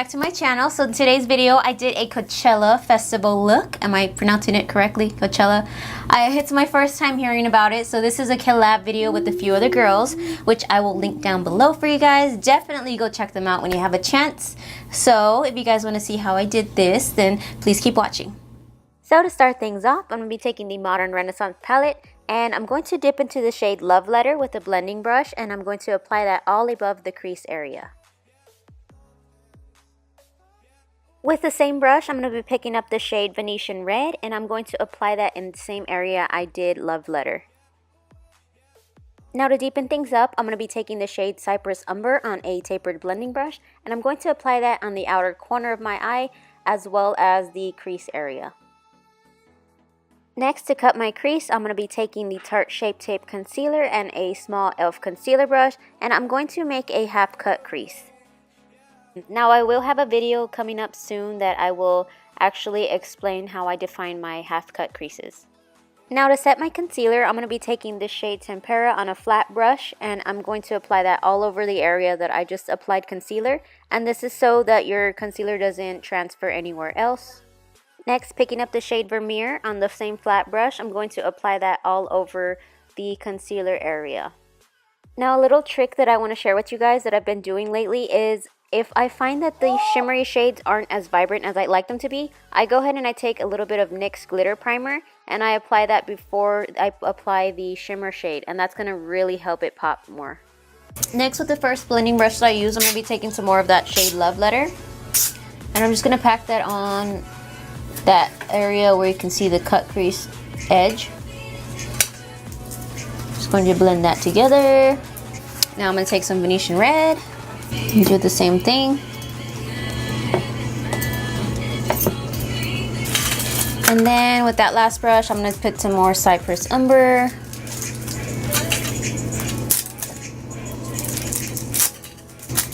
back to my channel. So in today's video I did a Coachella festival look. Am I pronouncing it correctly? Coachella. It's my first time hearing about it, so this is a collab video with a few other girls, which I will link down below for you guys. Definitely go check them out when you have a chance. So if you guys want to see how I did this, then please keep watching. So to start things off, I'm going to be taking the Modern Renaissance palette, and I'm going to dip into the shade Love Letter with a blending brush, and I'm going to apply that all above the crease area. With the same brush, I'm going to be picking up the shade Venetian Red, and I'm going to apply that in the same area I did Love Letter. Now to deepen things up, I'm going to be taking the shade Cypress Umber on a tapered blending brush, and I'm going to apply that on the outer corner of my eye as well as the crease area. Next, to cut my crease, I'm going to be taking the Tarte Shape Tape Concealer and a small e.l.f. concealer brush, and I'm going to make a half cut crease. Now I will have a video coming up soon that I will actually explain how I define my half cut creases. Now to set my concealer, I'm going to be taking this shade Tempera on a flat brush, and I'm going to apply that all over the area that I just applied concealer, and this is so that your concealer doesn't transfer anywhere else. Next, picking up the shade Vermeer on the same flat brush, I'm going to apply that all over the concealer area. Now a little trick that I want to share with you guys that I've been doing lately is, if I find that the shimmery shades aren't as vibrant as I'd like them to be, I go ahead and I take a little bit of NYX glitter primer and I apply that before I apply the shimmer shade, and that's going to really help it pop more. Next, with the first blending brush that I use, I'm going to be taking some more of that shade Love Letter, and I'm just going to pack that on that area where you can see the cut crease edge. Just going to blend that together. Now I'm going to take some Venetian Red and do the same thing. And then with that last brush, I'm going to put some more Cypress Umber.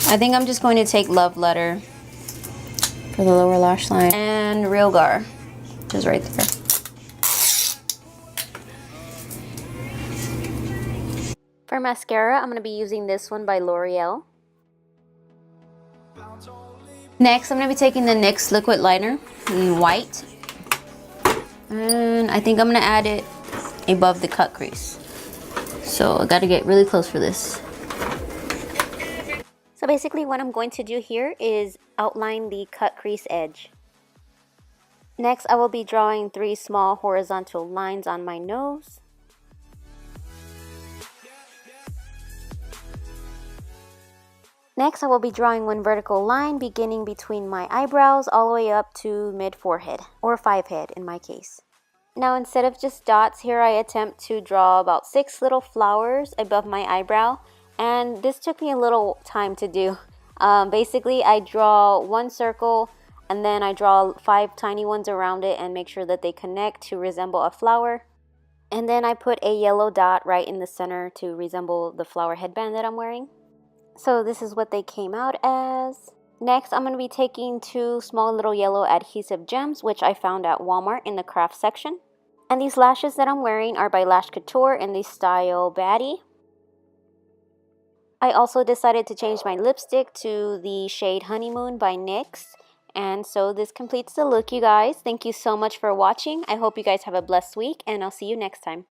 I think I'm just going to take Love Letter for the lower lash line, and Real Gar, which is right there. For mascara, I'm going to be using this one by L'Oreal. Next, I'm going to be taking the NYX liquid liner in white, and I think I'm going to add it above the cut crease. So I got to get really close for this. So basically what I'm going to do here is outline the cut crease edge. Next, I will be drawing 3 small horizontal lines on my nose. Next, I will be drawing 1 vertical line beginning between my eyebrows all the way up to mid-forehead, or 5 head in my case. Now instead of just dots, here I attempt to draw about 6 little flowers above my eyebrow, and this took me a little time to do. Basically, I draw 1 circle and then I draw 5 tiny ones around it and make sure that they connect to resemble a flower. And then I put a yellow dot right in the center to resemble the flower headband that I'm wearing. So this is what they came out as. Next, I'm going to be taking 2 small little yellow adhesive gems, which I found at Walmart in the craft section. And these lashes that I'm wearing are by Lash Couture in the style Baddie. I also decided to change my lipstick to the shade Honeymoon by NYX. And so this completes the look, you guys. Thank you so much for watching. I hope you guys have a blessed week, and I'll see you next time.